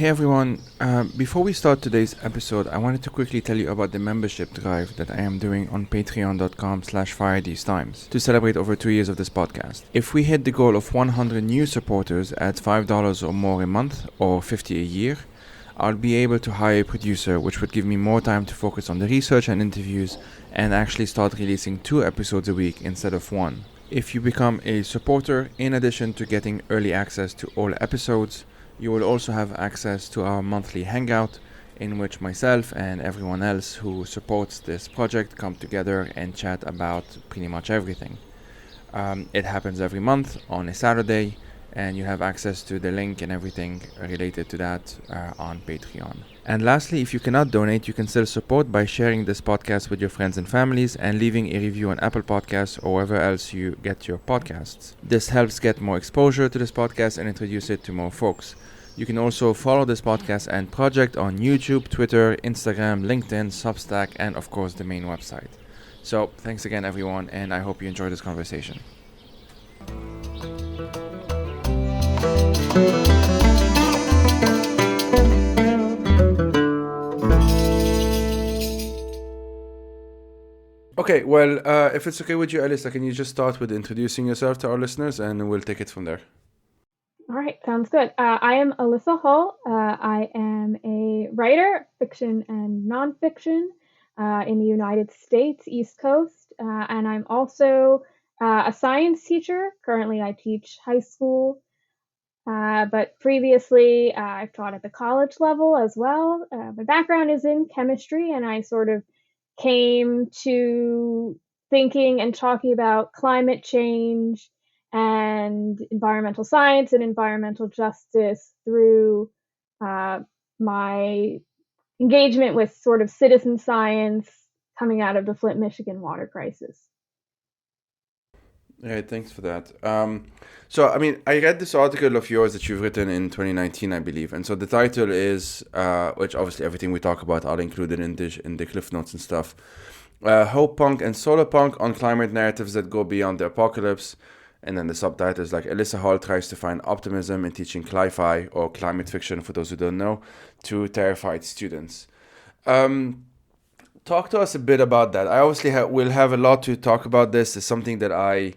Hey everyone, before we start today's episode, I wanted to quickly tell you about the membership drive that I am doing on patreon.com/FireTheseTimes to celebrate over 2 years of this podcast. If we hit the goal of 100 new supporters at $5 or more a month or 50 a year, I'll be able to hire a producer, which would give me more time to focus on the research and interviews and actually start releasing 2 episodes a week instead of 1. If you become a supporter, in addition to getting early access to all episodes, you will also have access to our monthly hangout, in which myself and everyone else who supports this project come together and chat about pretty much everything. It happens every month on a Saturday, and you have access to the link and everything related to that on Patreon. And lastly, if you cannot donate, you can still support by sharing this podcast with your friends and families and leaving a review on Apple Podcasts or wherever else you get your podcasts. This helps get more exposure to this podcast and introduce it to more folks. You can also follow this podcast and project on YouTube, Twitter, Instagram, LinkedIn, Substack, and of course the main website. So thanks again everyone, and I hope you enjoy this conversation. Okay, well, if it's okay with you, Alyssa, can you just start with introducing yourself to our listeners, and we'll take it from there. All right, sounds good. I am Alyssa Hall. I am a writer, fiction and nonfiction in the United States, East Coast, and I'm also a science teacher. Currently, I teach high school, but previously I've taught at the college level as well. My background is in chemistry, and I sort of came to thinking and talking about climate change and environmental science and environmental justice through my engagement with sort of citizen science coming out of the Flint, Michigan water crisis. All right, thanks for that. I read this article of yours that you've written in 2019, I believe. And so the title is, which obviously everything we talk about are included in the cliff notes and stuff. Hope Punk and Solar Punk on climate narratives that go beyond the apocalypse. And then the subtitle is like Alyssa Hall tries to find optimism in teaching cli-fi or climate fiction, for those who don't know, to terrified students. Talk to us a bit about that. I obviously will have a lot to talk about this. It's something that I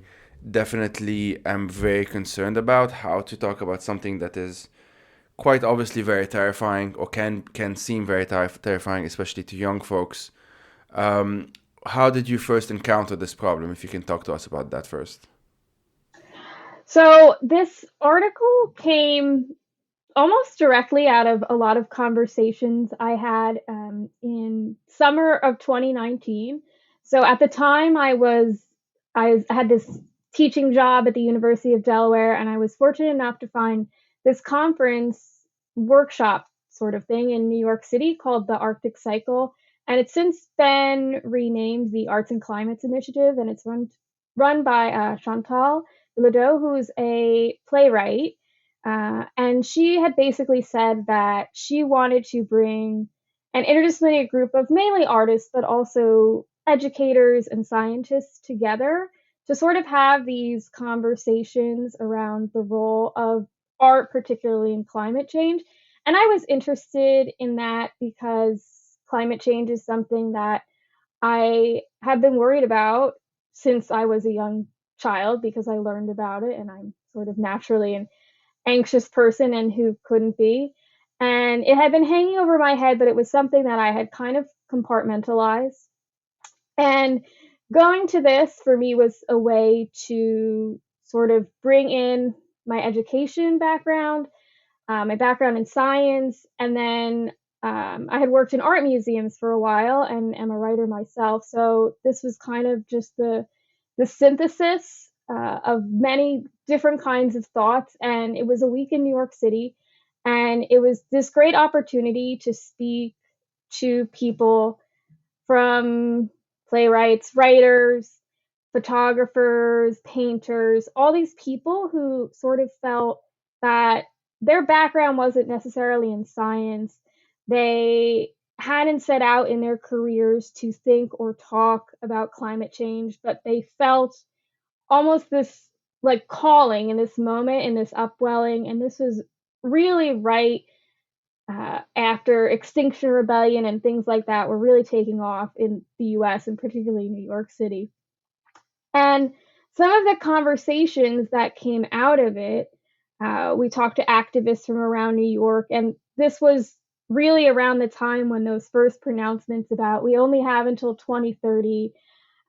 definitely am very concerned about, how to talk about something that is quite obviously very terrifying or can seem very terrifying, especially to young folks. How did you first encounter this problem? If you can talk to us about that first. So this article came almost directly out of a lot of conversations I had in summer of 2019. So at the time, I had this teaching job at the University of Delaware, and I was fortunate enough to find this conference workshop sort of thing in New York City called the Arctic Cycle, and it's since been renamed the Arts and Climates Initiative, and it's run by Chantal Bilodeau, who's a playwright. And she had basically said that she wanted to bring an interdisciplinary group of mainly artists, but also educators and scientists together to sort of have these conversations around the role of art, particularly in climate change. And I was interested in that because climate change is something that I have been worried about since I was a young child because I learned about it, and I'm sort of naturally an anxious person and who couldn't be. And it had been hanging over my head, but it was something that I had kind of compartmentalized. And going to this for me was a way to sort of bring in my education background, my background in science, and then I had worked in art museums for a while and am a writer myself. So this was kind of just the synthesis of many different kinds of thoughts. And it was a week in New York City, and it was this great opportunity to speak to people from playwrights, writers, photographers, painters, all these people who sort of felt that their background wasn't necessarily in science. They hadn't set out in their careers to think or talk about climate change, but they felt almost this like calling in this moment, in this upwelling. And this was really right after Extinction Rebellion and things like that were really taking off in the US and particularly New York City. And some of the conversations that came out of it, we talked to activists from around New York, and this was really around the time when those first pronouncements about we only have until 2030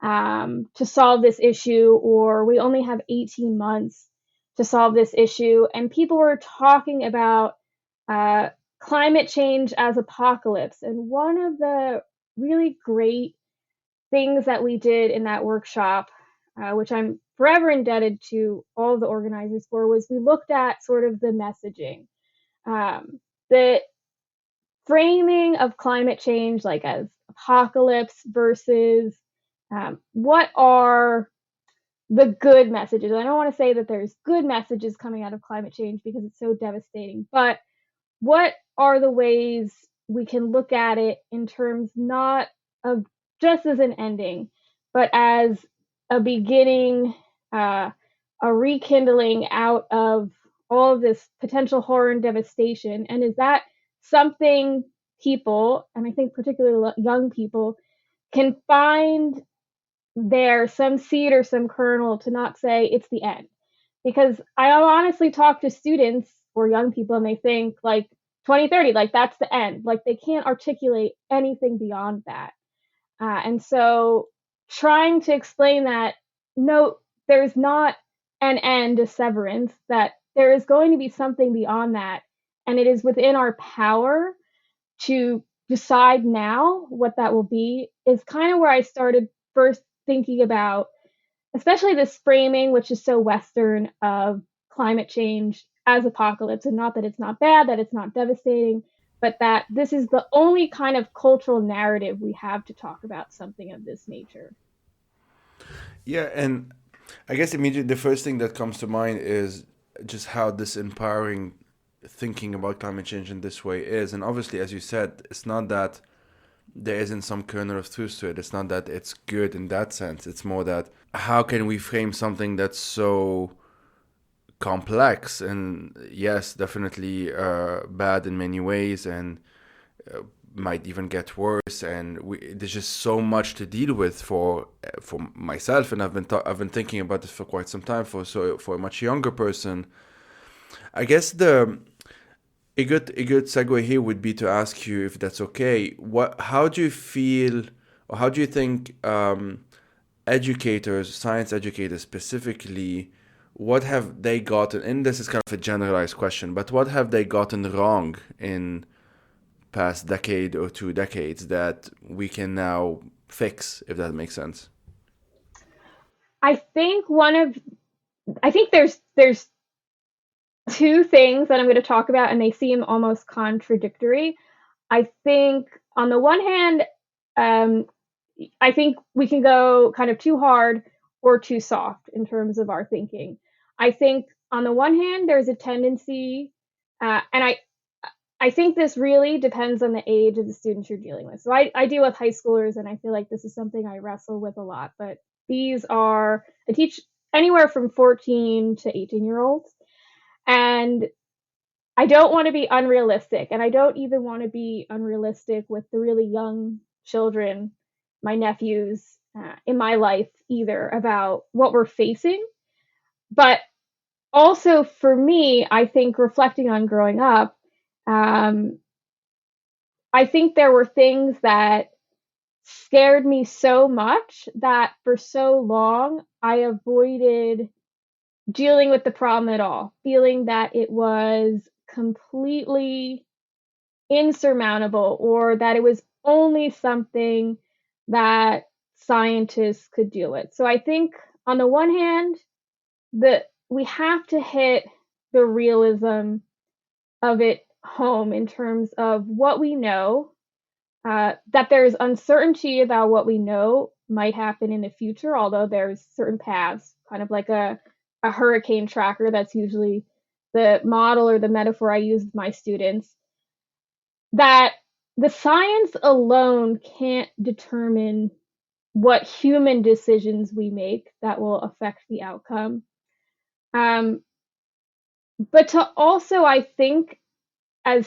to solve this issue, or we only have 18 months to solve this issue. And people were talking about uh, climate change as apocalypse. And one of the really great things that we did in that workshop, which I'm forever indebted to all of the organizers for, was we looked at sort of the messaging. The framing of climate change like as apocalypse versus what are the good messages. I don't want to say that there's good messages coming out of climate change because it's so devastating, but what are the ways we can look at it in terms not of just as an ending, but as a beginning, a rekindling out of all of this potential horror and devastation? And is that something people, and I think particularly young people, can find there some seed or some kernel to not say it's the end? Because I honestly talk to students or young people and they think like 2030, like that's the end. Like they can't articulate anything beyond that. And so trying to explain that no, there's not an end, a severance, that there is going to be something beyond that. And it is within our power to decide now what that will be, is kind of where I started first thinking about, especially this framing, which is so Western, of climate change as apocalypse. And not that it's not bad, that it's not devastating, but that this is the only kind of cultural narrative we have to talk about something of this nature. Yeah, and I guess immediately the first thing that comes to mind is just how disempowering thinking about climate change in this way is. And obviously, as you said, it's not that there isn't some kernel of truth to it. It's not that it's good in that sense. It's more that how can we frame something that's so complex and, yes, definitely bad in many ways, and might even get worse, and there's just so much to deal with for myself, and I've been thinking about this for quite some time. For a much younger person, I guess the a good segue here would be to ask you, if that's okay, what how do you feel, or how do you think educators, science educators specifically, what have they gotten? And this is kind of a generalized question, but what have they gotten wrong in past decade or 2 decades that we can now fix, if that makes sense? I think one of I think there's two things that I'm going to talk about and they seem almost contradictory. I think on the one hand, um, I think we can go kind of too hard or too soft in terms of our thinking. I think on the one hand, there's a tendency, and I think this really depends on the age of the students you're dealing with. So I deal with high schoolers, and I feel like this is something I wrestle with a lot. But I teach anywhere from 14 to 18-year olds, and I don't want to be unrealistic, and I don't even want to be unrealistic with the really young children, my nephews, in my life either, about what we're facing. But also for me, I think reflecting on growing up, um, I think there were things that scared me so much that for so long I avoided dealing with the problem at all, feeling that it was completely insurmountable or that it was only something that scientists could deal with. So I think on the one hand, that we have to hit the realism of it home in terms of what we know, that there's uncertainty about what we know might happen in the future, although there's certain paths, kind of like a hurricane tracker. That's usually the model or the metaphor I use with my students, that the science alone can't determine what human decisions we make that will affect the outcome. Um, but to also, I think, as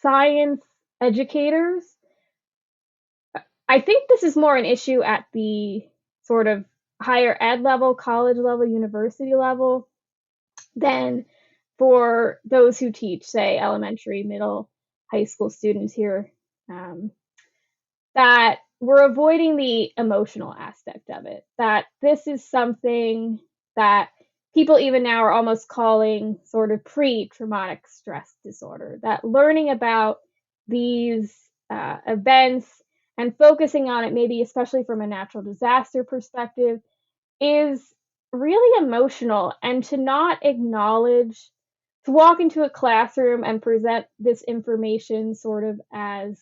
science educators, I think this is more an issue at the sort of higher ed level, college level, university level, than for those who teach, say, elementary, middle, high school students here, um, that we're avoiding the emotional aspect of it. That this is something that people even now are almost calling sort of pre-traumatic stress disorder. That learning about these events and focusing on it, maybe especially from a natural disaster perspective, is really emotional. And to not acknowledge, to walk into a classroom and present this information sort of as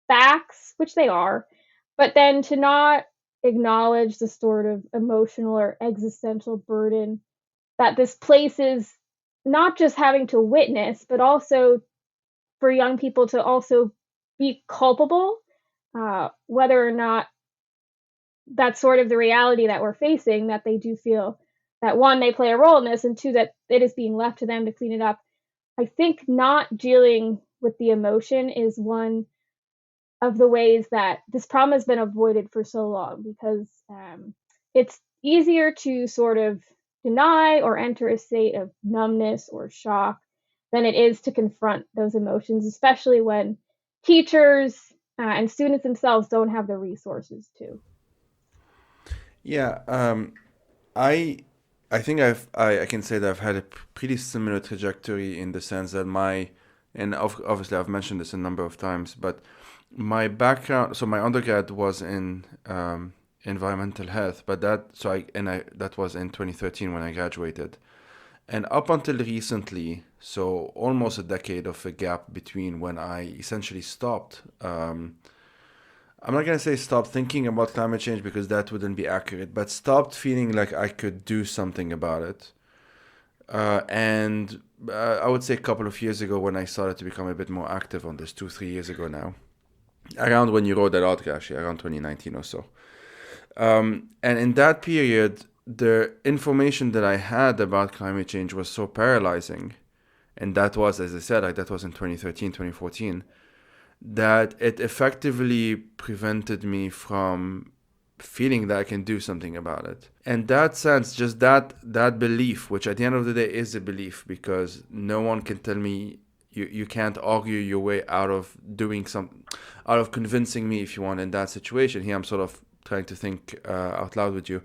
facts, which they are, but then to not acknowledge the sort of emotional or existential burden that this places, not just having to witness, but also for young people to also be culpable, whether or not that's sort of the reality that we're facing, that they do feel that one, they play a role in this, and two, that it is being left to them to clean it up. I think not dealing with the emotion is one of the ways that this problem has been avoided for so long, because it's easier to sort of deny or enter a state of numbness or shock than it is to confront those emotions, especially when teachers and students themselves don't have the resources to. Yeah, I I think I can say that I've had a pretty similar trajectory in the sense that obviously I've mentioned this a number of times, but my background, so my undergrad was in environmental health, but that was in 2013 when I graduated. And up until recently, so almost a decade of a gap between when I essentially stopped. I'm not gonna say stopped thinking about climate change because that wouldn't be accurate, but stopped feeling like I could do something about it. And I would say a couple of years ago when I started to become a bit more active on this, 2, 3 years ago now, around when you wrote that article, actually, around 2019 or so. And in that period, the information that I had about climate change was so paralyzing. And that was, as I said, like that was in 2013, 2014, that it effectively prevented me from feeling that I can do something about it. And that sense, just that belief, which at the end of the day is a belief, because no one can tell me you can't argue your way out of out of convincing me, if you want, in that situation. Here I'm sort of trying to think out loud with you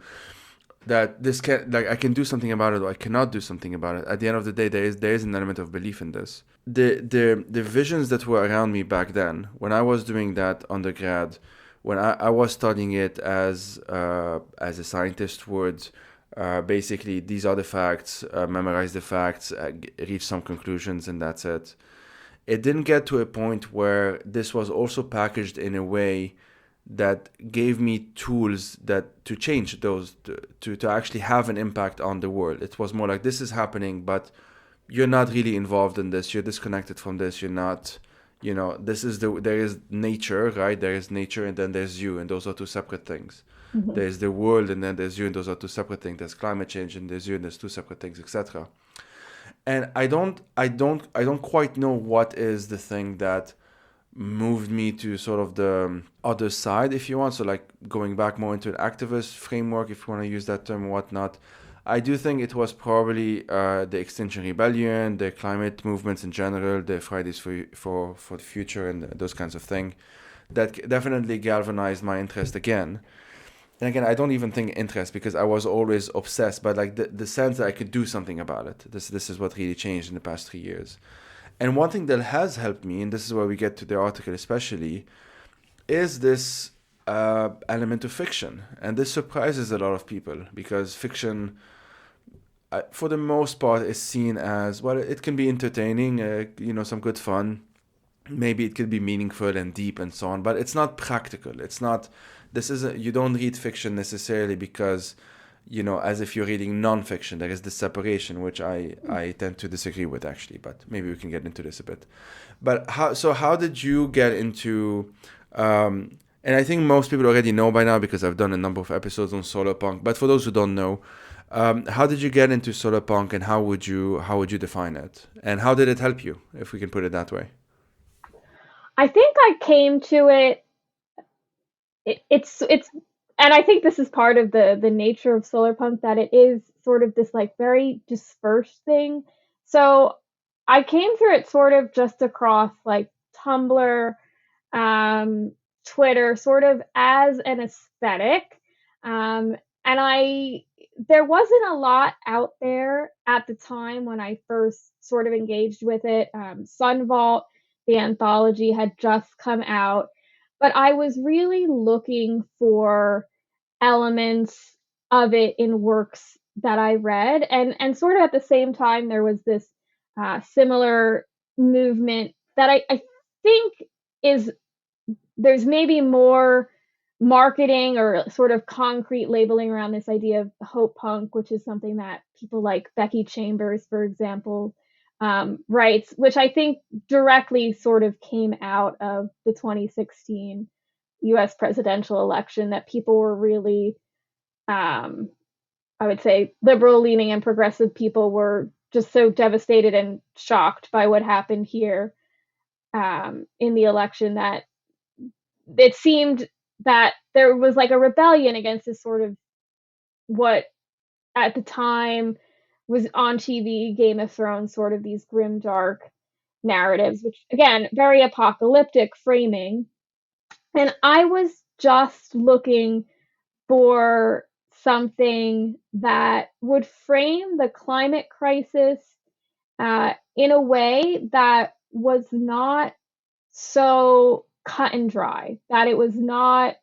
that this can, like, I can do something about it or I cannot do something about it. At the end of the day, there is an element of belief in this. The visions that were around me back then, when I was doing that undergrad, when I was studying it as a scientist would, basically these are the facts, memorize the facts, reach some conclusions, and that's it. It didn't get to a point where this was also packaged in a way that gave me tools that to change those, to actually have an impact on the world. It was more like, this is happening, but you're not really involved in this. You're disconnected from this. You're not, there is nature, right? There is nature, and then there's you, and those are two separate things. Mm-hmm. There's the world, and then there's you, and those are two separate things. There's climate change, and there's you, and there's two separate things, etc. And I don't quite know what is the thing that moved me to sort of the other side, if you want. So, like, going back more into an activist framework, if you want to use that term or whatnot. I do think it was probably the Extinction Rebellion, the climate movements in general, the Fridays for the Future, and those kinds of things that definitely galvanized my interest again. And again, I don't even think interest, because I was always obsessed, but like the sense that I could do something about it. This is what really changed in the past 3 years. And one thing that has helped me, and this is where we get to the article especially, is this element of fiction. And this surprises a lot of people, because fiction, for the most part, is seen as, well, it can be entertaining, some good fun. Maybe it could be meaningful and deep and so on, but it's not practical. It's not, you don't read fiction necessarily because, as if you're reading non-fiction. There is this separation, which I tend to disagree with, actually, but maybe we can get into this a bit. But how did you get into, and I think most people already know by now because I've done a number of episodes on solar punk, but for those who don't know, how did you get into solar punk, and how would you define it? And how did it help you, if we can put it that way? I think I came to it's and I think this is part of the nature of solar punk, that it is sort of this like very dispersed thing. So I came through it sort of just across like Tumblr, um, Twitter, sort of as an aesthetic. And there wasn't a lot out there at the time when I first sort of engaged with it. Sun Vault, the anthology, had just come out, but I was really looking for elements of it in works that I read, and sort of at the same time there was this similar movement that I think is there's maybe more marketing or sort of concrete labeling around this idea of hope punk, which is something that people like Becky Chambers, for example, writes, which I think directly sort of came out of the 2016 US presidential election, that people were really, um, I would say, liberal leaning and progressive people were just so devastated and shocked by what happened here in the election, that it seemed that there was like a rebellion against this sort of what at the time was on TV, Game of Thrones, sort of these grim, dark narratives, which again, very apocalyptic framing. And I was just looking for something that would frame the climate crisis in a way that was not so cut and dry, that it was not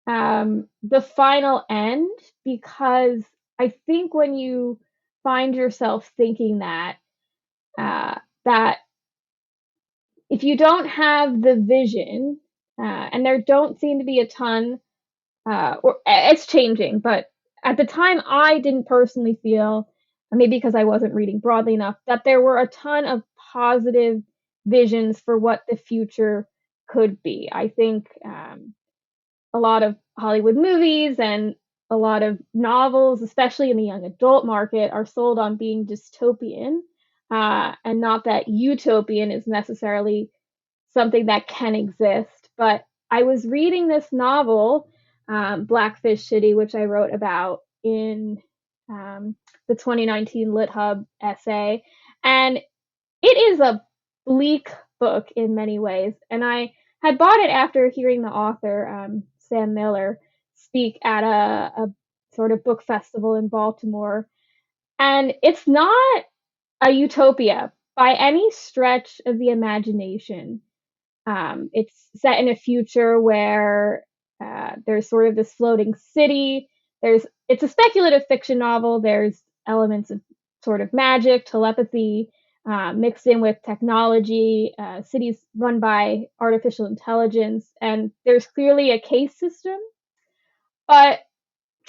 the final end, because I think when you find yourself thinking that, uh, that if you don't have the vision, and there don't seem to be a ton, or it's changing, but at the time I didn't personally feel, maybe because I wasn't reading broadly enough, that there were a ton of positive visions for what the future could be. I think a lot of Hollywood movies and a lot of novels, especially in the young adult market, are sold on being dystopian, and not that utopian is necessarily something that can exist. But I was reading this novel, Blackfish City, which I wrote about in the 2019 Lit Hub essay, and it is a bleak book in many ways. And I had bought it after hearing the author, Sam Miller, speak at a sort of book festival in Baltimore. And it's not a utopia by any stretch of the imagination. It's set in a future where there's sort of this floating city. It's a speculative fiction novel. There's elements of sort of magic, telepathy, mixed in with technology. Cities run by artificial intelligence, and there's clearly a case system. But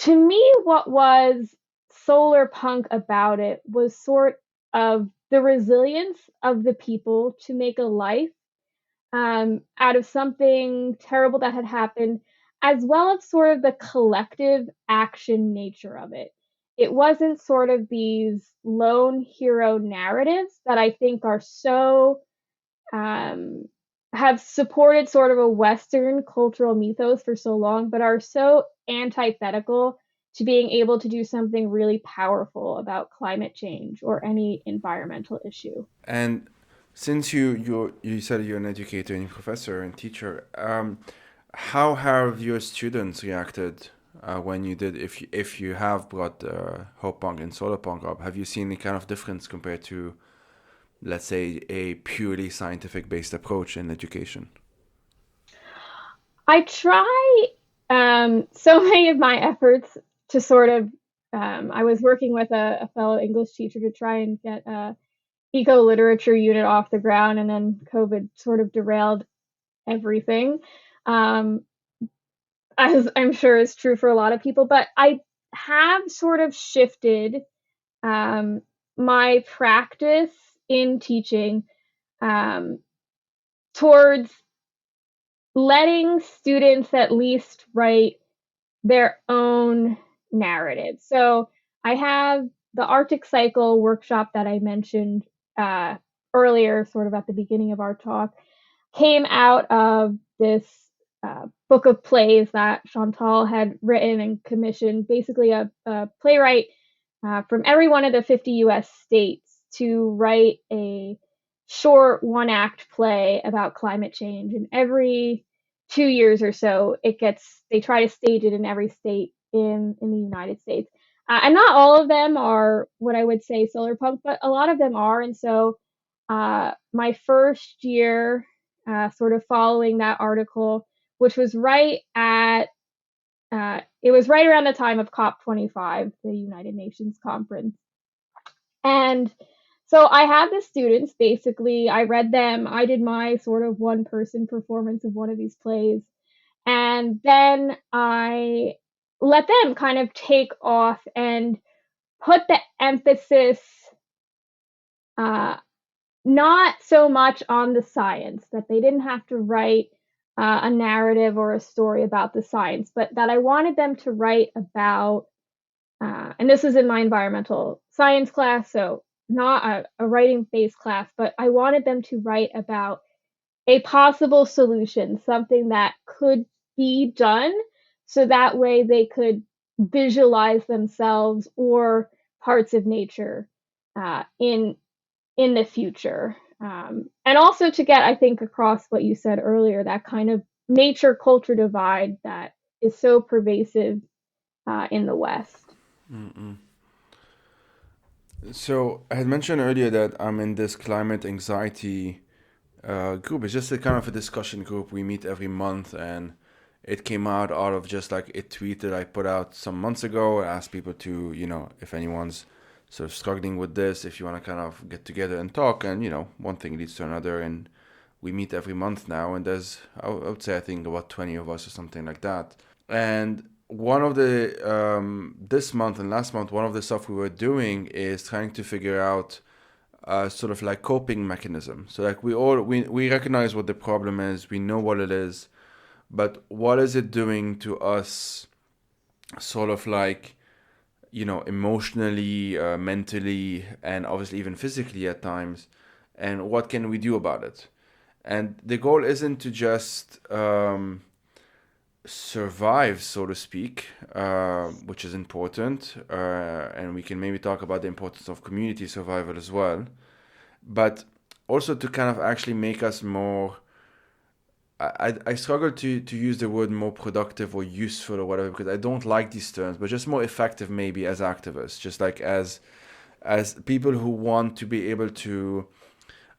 to me, what was solar punk about it was sort of the resilience of the people to make a life out of something terrible that had happened, as well as sort of the collective action nature of it. It wasn't sort of these lone hero narratives that I think are so, um, have supported sort of a Western cultural mythos for so long, but are so antithetical to being able to do something really powerful about climate change or any environmental issue. And since you said you're an educator and professor and teacher, how have your students reacted when you did, if you have brought Hope Punk and Solar Punk up? Have you seen any kind of difference compared to, let's say, a purely scientific based approach in education? I try so many of my efforts to sort of, I was working with a fellow English teacher to try and get a eco literature unit off the ground, and then COVID sort of derailed everything. Um, as I'm sure is true for a lot of people, but I have sort of shifted um, my practice in teaching um, towards letting students at least write their own narrative. So I have the Arctic Cycle workshop that I mentioned uh, earlier, sort of at the beginning of our talk. came out of this book of plays that Chantal had written and commissioned, basically a playwright from every one of the 50 US states to write a short one act play about climate change. And every 2 years or so, they try to stage it in every state in the United States. And not all of them are what I would say solar punk, but a lot of them are. And so my first year, sort of following that article, which was it was right around the time of COP25, the United Nations conference. And so I had the students basically, I read them, I did my sort of one person performance of one of these plays. And then I let them kind of take off and put the emphasis uh, not so much on the science, that they didn't have to write a narrative or a story about the science, but that I wanted them to write about, and this is in my environmental science class, so not a writing based class, but I wanted them to write about a possible solution, something that could be done, so that way they could visualize themselves or parts of nature in the future. And also to get, I think, across what you said earlier, that kind of nature culture divide that is so pervasive in the West. Mm-mm. So I had mentioned earlier that I'm in this climate anxiety group. It's just a kind of a discussion group. We meet every month, and it came out of just like a tweet that I put out some months ago. I asked people to, if anyone's sort of struggling with this, if you want to kind of get together and talk, and one thing leads to another, and we meet every month now, and there's, I would say, I think about 20 of us or something like that. And one of the this month and last month, one of the stuff we were doing is trying to figure out sort of like coping mechanism. So like we recognize what the problem is, we know what it is, but what is it doing to us, sort of like, emotionally, mentally, and obviously even physically at times, and what can we do about it? And the goal isn't to just survive, so to speak, which is important, and we can maybe talk about the importance of community survival as well, but also to kind of actually make us more. I struggle to use the word more productive or useful or whatever, because I don't like these terms, but just more effective maybe as activists, just like as people who want to be able to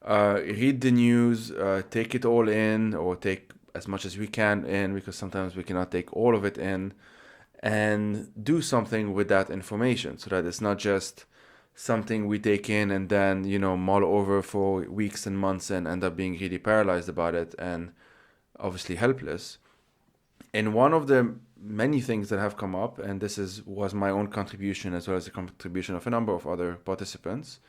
read the news, take it all in, or take as much as we can in, because sometimes we cannot take all of it in, and do something with that information, so that it's not just something we take in and then mull over for weeks and months and end up being really paralyzed about it and obviously helpless. And one of the many things that have come up, and this was my own contribution as well as the contribution of a number of other participants,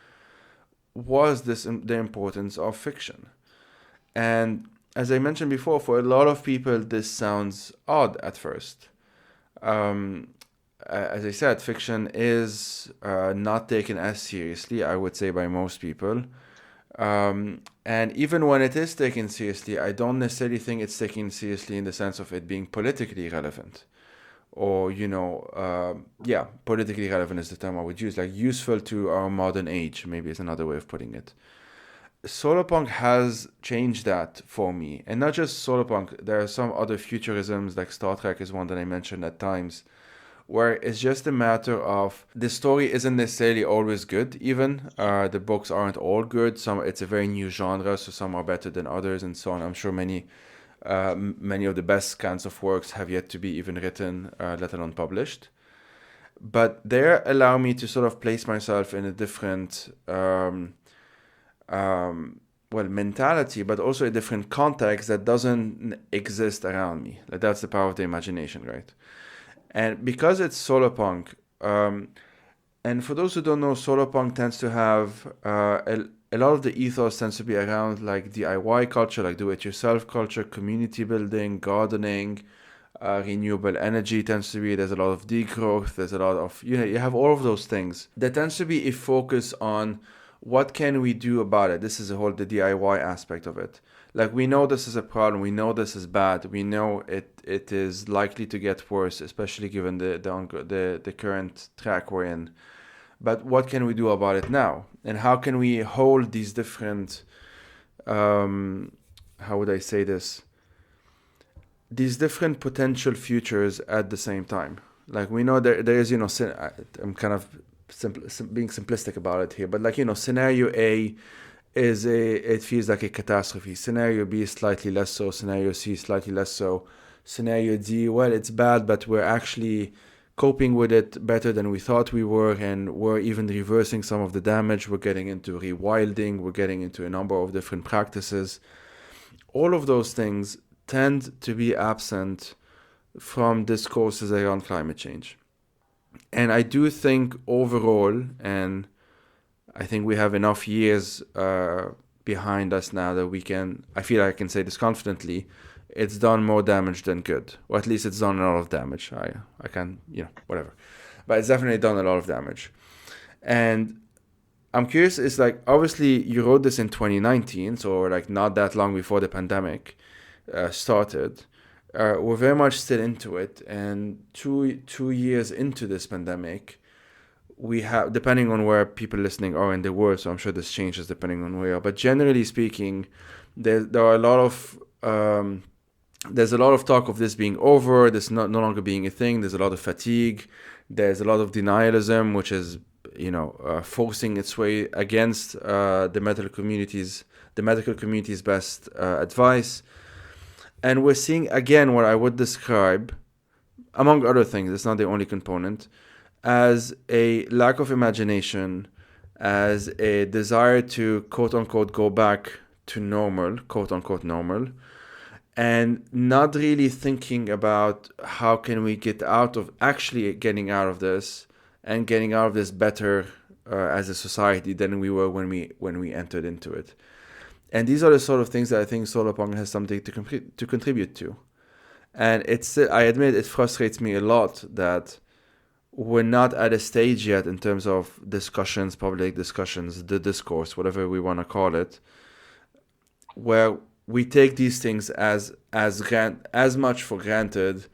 was the importance of fiction. And as I mentioned before, for a lot of people, this sounds odd at first. As I said, fiction is not taken as seriously, I would say, by most people. And even when it is taken seriously, I don't necessarily think it's taken seriously in the sense of it being politically relevant. Or, politically relevant is the term I would use, like useful to our modern age, maybe is another way of putting it. Solarpunk has changed that for me. And not just solarpunk, there are some other futurisms, like Star Trek is one that I mentioned at times, where it's just a matter of the story isn't necessarily always good. Even the books aren't all good. It's a very new genre, so some are better than others, and so on. I'm sure many of the best kinds of works have yet to be even written, let alone published. But they allow me to sort of place myself in a different mentality, but also a different context that doesn't exist around me. Like, that's the power of the imagination, right? And because it's solarpunk, and for those who don't know, solarpunk tends to have a lot of the ethos tends to be around like DIY culture, like do-it-yourself culture, community building, gardening, renewable energy tends to be. There's a lot of degrowth. There's a lot of you have all of those things. There tends to be a focus on what can we do about it? This is the whole the DIY aspect of it. Like we know this is a problem, we know this is bad, we know it is likely to get worse, especially given the current track we're in. But what can we do about it now? And how can we hold these different um, how would I say this? These different potential futures at the same time. Like we know there is, I'm kind of being simplistic about it here, but like, scenario A is it feels like a catastrophe. Scenario B is slightly less so. Scenario C is slightly less so. Scenario D, well, it's bad, but we're actually coping with it better than we thought we were, and we're even reversing some of the damage. We're getting into rewilding. We're getting into a number of different practices. All of those things tend to be absent from discourses around climate change. And I do think overall, and I think we have enough years behind us now that I feel like I can say this confidently, it's done more damage than good. Or at least it's done a lot of damage. I can, whatever. But it's definitely done a lot of damage. And I'm curious, it's like, obviously you wrote this in 2019, so like not that long before the pandemic started. We're very much still into it. And two years into this pandemic, we have, depending on where people listening are in the world, so I'm sure this changes depending on where you are, but generally speaking, there are a lot of there's a lot of talk of this being over, this no longer being a thing. There's a lot of fatigue. There's a lot of denialism, which is forcing its way against the medical community's best advice. And we're seeing again what I would describe, among other things, it's not the only component, as a lack of imagination, as a desire to quote unquote go back to normal, quote unquote normal, and not really thinking about how can we get out of actually getting out of this and getting out of this better as a society than we were when we entered into it. And these are the sort of things that I think solar punk has something to contribute to. And I admit it frustrates me a lot that we're not at a stage yet in terms of discussions, public discussions, the discourse, whatever we want to call it, where we take these things as much for granted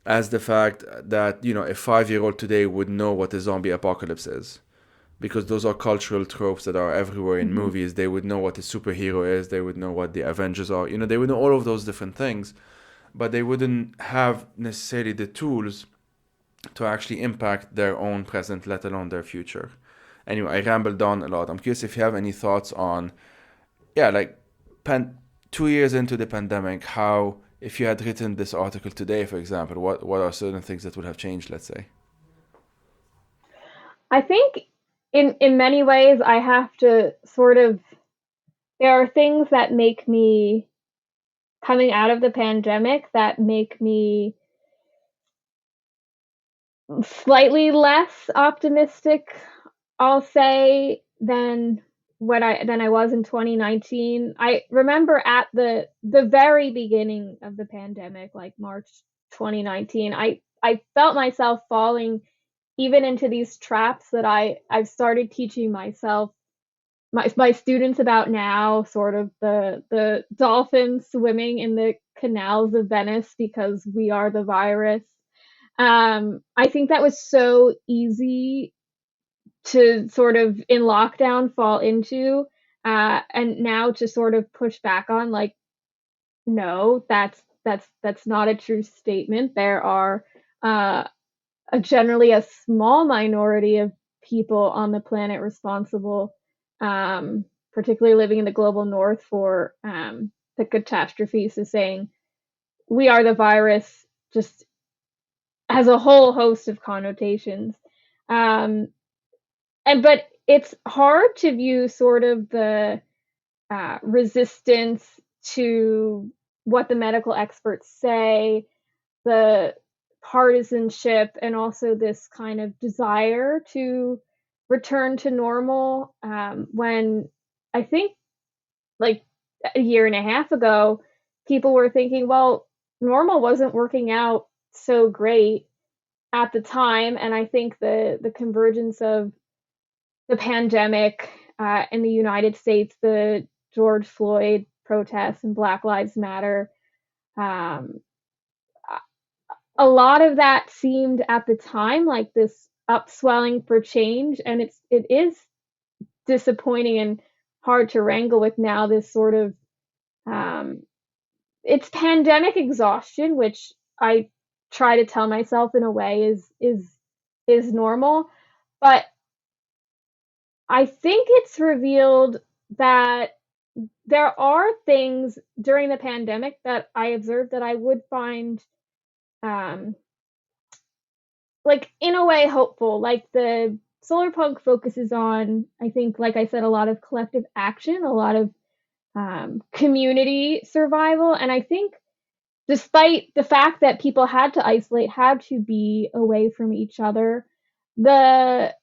as the fact that a 5-year-old today would know what a zombie apocalypse is, because those are cultural tropes that are everywhere in movies. They would know what a superhero is. They would know what the Avengers are. They would know all of those different things, but they wouldn't have necessarily the tools to actually impact their own present, let alone their future. Anyway, I rambled on a lot. I'm curious if you have any thoughts on, yeah, like 2 years into the pandemic, how, if you had written this article today, for example, what are certain things that would have changed, let's say? I think in many ways I have to sort of, there are things that make me, coming out of the pandemic, that make me slightly less optimistic, I'll say, than I was in 2019. I remember at the very beginning of the pandemic, like March 2019, I felt myself falling even into these traps that I've started teaching myself, my students about now, sort of the dolphins swimming in the canals of Venice because we are the virus. I think that was so easy to sort of in lockdown fall into, and now to sort of push back on, like, no, that's not a true statement. There are generally a small minority of people on the planet responsible, particularly living in the global north, for the catastrophe. So saying we are the virus just has a whole host of connotations. Um, but it's hard to view sort of the resistance to what the medical experts say, the partisanship, and also this kind of desire to return to normal, when I think, like, a year and a half ago, people were thinking, well, normal wasn't working out so great at the time. And I think the convergence of the pandemic, in the United States, the George Floyd protests and Black Lives Matter. Um, a lot of that seemed at the time like this upswelling for change, and it is disappointing and hard to wrangle with now. This sort of um, it's pandemic exhaustion, which I try to tell myself in a way is normal, but I think it's revealed that there are things during the pandemic that I observed that I would find um, like in a way hopeful. Like the solar punk focuses on, I think, like I said, a lot of collective action, a lot of community survival, and I think despite the fact that people had to isolate, had to be away from each other, the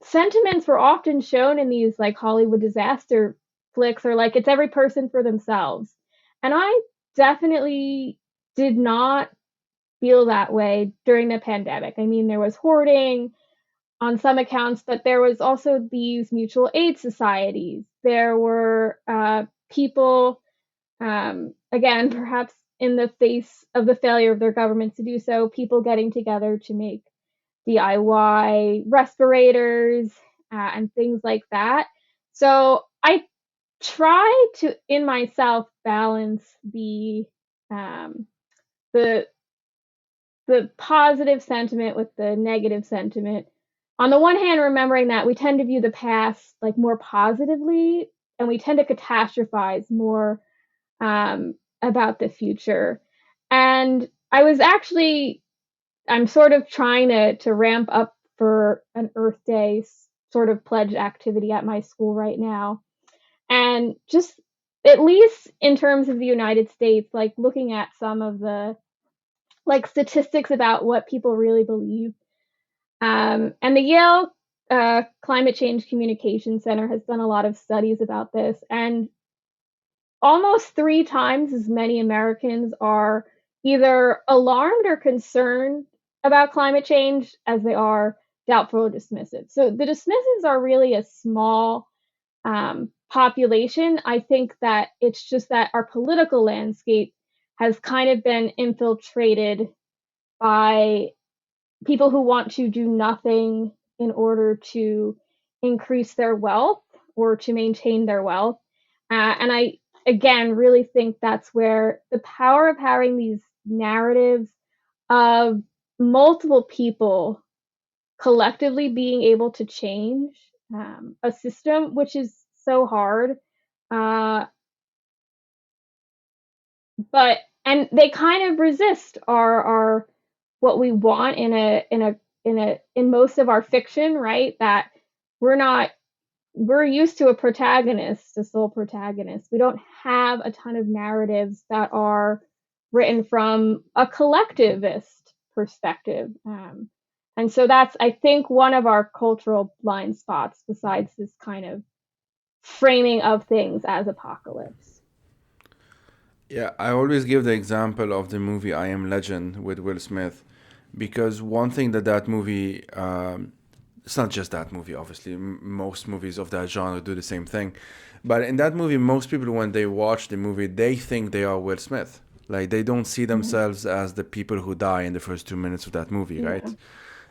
sentiments were often shown in these like Hollywood disaster flicks, or like it's every person for themselves. And I definitely did not feel that way during the pandemic. I mean, there was hoarding on some accounts, but there was also these mutual aid societies. There were people, again, perhaps in the face of the failure of their governments to do so, people getting together to make DIY respirators and things like that. So I try to, in myself, balance um, the the positive sentiment with the negative sentiment. On the one hand, remembering that we tend to view the past like more positively, and we tend to catastrophize more about the future. And I'm sort of trying to ramp up for an Earth Day sort of pledge activity at my school right now. And just at least in terms of the United States, like looking at some of the like statistics about what people really believe. And the Yale Climate Change Communication Center has done a lot of studies about this, and almost three times as many Americans are either alarmed or concerned about climate change as they are doubtful or dismissive. So the dismissives are really a small population. I think that it's just that our political landscape has kind of been infiltrated by people who want to do nothing in order to increase their wealth or to maintain their wealth. And I, again, really think that's where the power of having these narratives of multiple people collectively being able to change a system, which is so hard. Uh, but and they kind of resist our what we want in most of our fiction, right? That we're not we're used to a protagonist, a sole protagonist. We don't have a ton of narratives that are written from a collectivist perspective. And so that's, I think, one of our cultural blind spots, besides this kind of framing of things as apocalypse. Yeah, I always give the example of the movie I Am Legend with Will Smith, because one thing that movie, it's not just that movie, obviously, most movies of that genre do the same thing. But in that movie, most people, when they watch the movie, they think they are Will Smith. Like, they don't see Mhm. themselves as the people who die in the first 2 minutes of that movie, right? Yeah.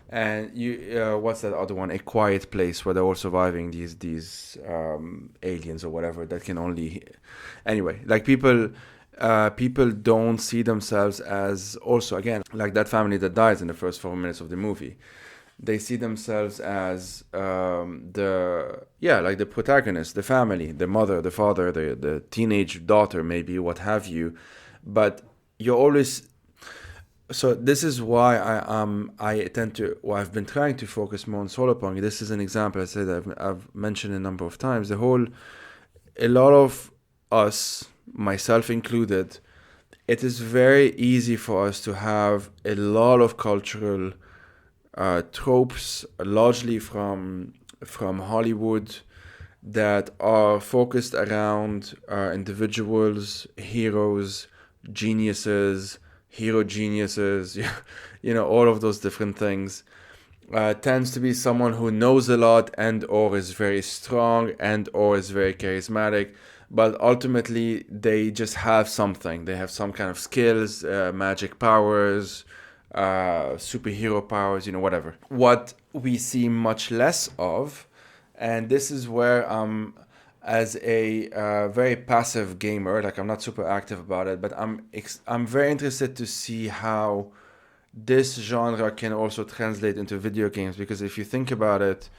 And what's that other one? A Quiet Place, where they're all surviving these aliens or whatever that can only. Anyway, like people don't see themselves as, also again, like that family that dies in the first 4 minutes of the movie. They see themselves as like the protagonist, the family, the mother, the father, the teenage daughter, maybe, what have you. But you're always, so this is why I tend to, well, I've been trying to focus more on solar punk. This is an example I said I've mentioned a number of times. A lot of us, myself included, it is very easy for us to have a lot of cultural tropes, largely from Hollywood, that are focused around individuals, heroes, geniuses, hero geniuses, all of those different things. tends to be someone who knows a lot and or is very strong and or is very charismatic, but ultimately they just have something. They have some kind of skills, magic powers, superhero powers, whatever. What we see much less of, and this is where as a very passive gamer, like I'm not super active about it, but I'm very interested to see how this genre can also translate into video games, because if you think about it,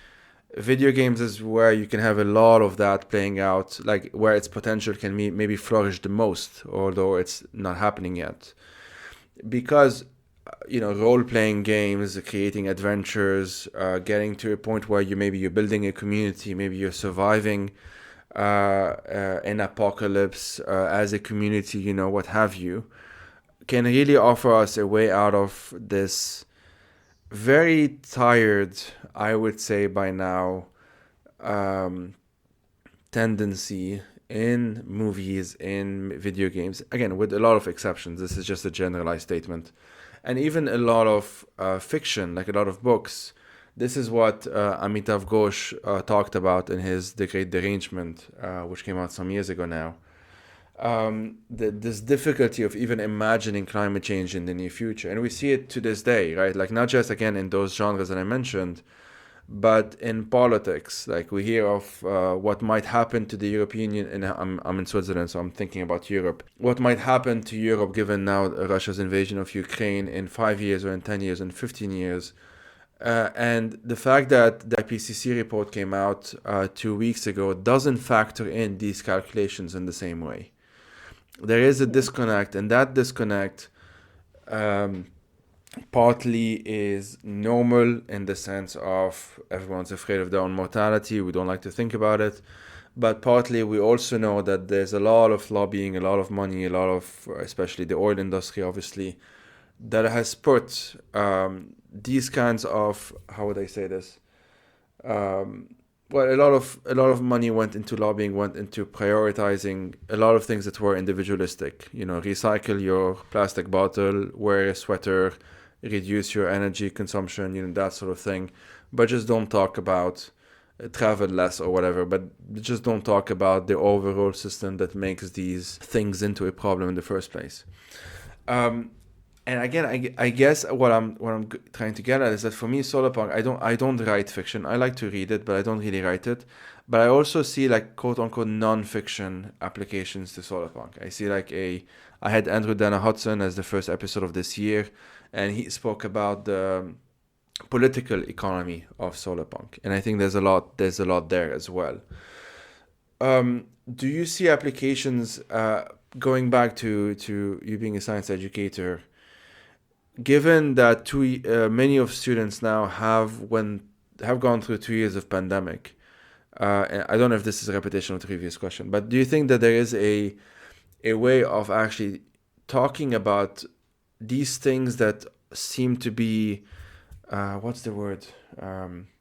video games is where you can have a lot of that playing out, like where its potential can maybe flourish the most, although it's not happening yet. Because role playing games, creating adventures, getting to a point where you're building a community, maybe you're surviving an apocalypse as a community, what have you, can really offer us a way out of this very tired, I would say by now, um, tendency in movies, in video games. Again, with a lot of exceptions. This is just a generalized statement. And even a lot of fiction, like a lot of books. This is what Amitav Ghosh talked about in his The Great Derangement, which came out some years ago now. This difficulty of even imagining climate change in the near future. And we see it to this day, right? Like, not just, again, in those genres that I mentioned, but in politics. Like, we hear of what might happen to the European Union. And I'm in Switzerland, so I'm thinking about Europe. What might happen to Europe given now Russia's invasion of Ukraine in 5 years or in 10 years and 15 years. And the fact that the IPCC report came out 2 weeks ago doesn't factor in these calculations in the same way. There is a disconnect, and that disconnect um, partly is normal in the sense of everyone's afraid of their own mortality. We don't like to think about it. But partly we also know that there's a lot of lobbying, a lot of money, a lot of, especially the oil industry, obviously, that has put these kinds of, how would I say this? Um, well, a lot of money went into lobbying, went into prioritizing a lot of things that were individualistic. Recycle your plastic bottle, wear a sweater, reduce your energy consumption, that sort of thing. But just don't talk about travel less or whatever. But just don't talk about the overall system that makes these things into a problem in the first place. Um, and again, I guess what I'm trying to get at is that for me, solarpunk, I don't write fiction. I like to read it, but I don't really write it. But I also see, like, quote unquote non-fiction applications to solarpunk. I see, like, I had Andrew Dana Hudson as the first episode of this year, and he spoke about the political economy of solarpunk, and I think there's a lot there as well. Do you see applications, going back to you being a science educator, given that many of students now have gone through 2 years of pandemic? And I don't know if this is a repetition of the previous question, but do you think that there is a way of actually talking about these things that seem to be, what's the word?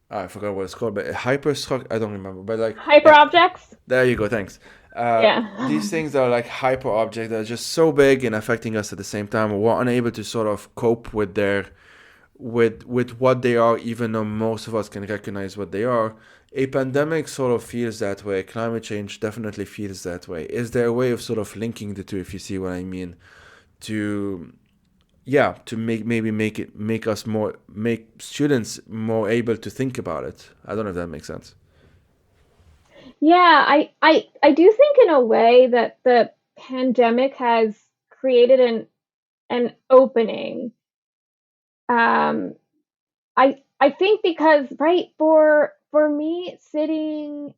I forgot what it's called, but hyperstruct. I don't remember, but like, yeah, Hyperobjects? there you go. Thanks. These Yeah. things are like hyper objects that are just so big and affecting us at the same time. We're unable to sort of cope with with what they are, even though most of us can recognize what they are. A pandemic sort of feels that way. Climate change definitely feels that way. Is there a way of sort of linking the two, if you see what I mean, to, yeah, to make students more able to think about it? I don't know if that makes sense. Yeah, I do think in a way that the pandemic has created an opening. Um, I think because, right, for me sitting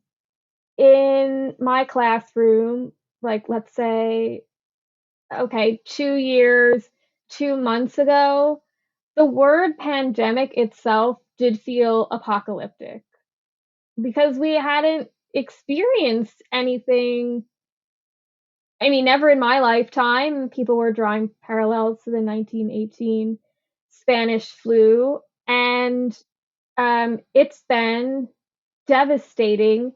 in my classroom, like, let's say, okay, 2 years, 2 months ago, the word pandemic itself did feel apocalyptic because we hadn't experienced anything. I mean, never in my lifetime. People were drawing parallels to the 1918 Spanish flu, and it's been devastating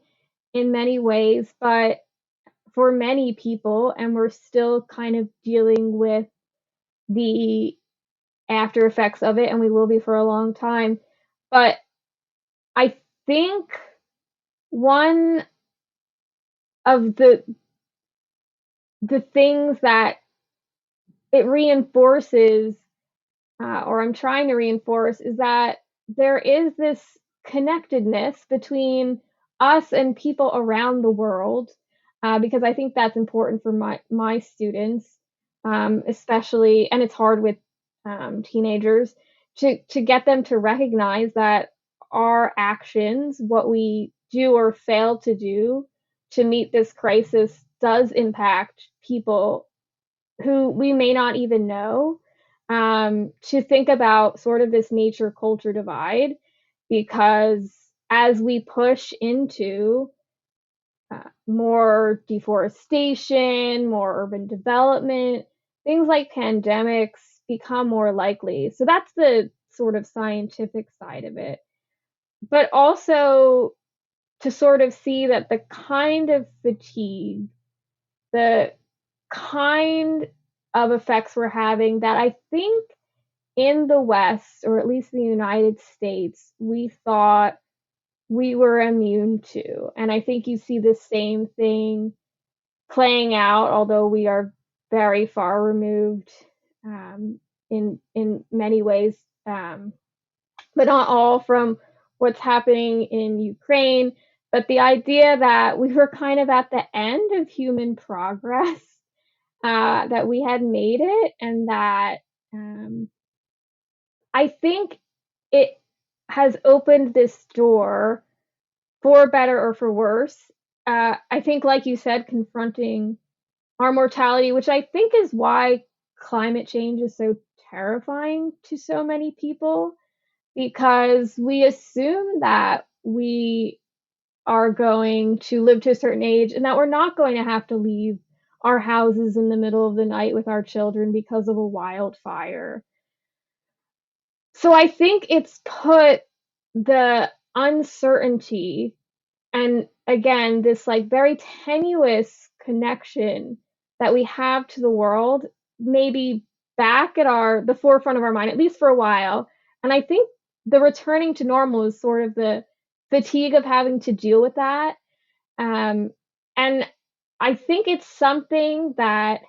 in many ways, but for many people, and we're still kind of dealing with the after effects of it, and we will be for a long time. But I think one of the things that it reinforces, or I'm trying to reinforce, is that there is this connectedness between us and people around the world, because I think that's important for my students, especially, and it's hard with teenagers to get them to recognize that our actions, what we do or fail to do to meet this crisis, does impact people who we may not even know, to think about sort of this nature culture divide, because as we push into more deforestation, more urban development, things like pandemics become more likely. So that's the sort of scientific side of it. But also to sort of see that the kind of fatigue, the kind of effects we're having that I think in the West, or at least the United States, we thought we were immune to. And I think you see the same thing playing out, although we are very far removed, in many ways, but not all, from what's happening in Ukraine. But the idea that we were kind of at the end of human progress, that we had made it, and that, I think it has opened this door, for better or for worse. I think, like you said, confronting our mortality, which I think is why climate change is so terrifying to so many people, because we assume that we are going to live to a certain age and that we're not going to have to leave our houses in the middle of the night with our children because of a wildfire. So I think it's put the uncertainty, and again, this like very tenuous connection that we have to the world, maybe back at the forefront of our mind, at least for a while. And I think the returning to normal is sort of the fatigue of having to deal with that. And I think it's something that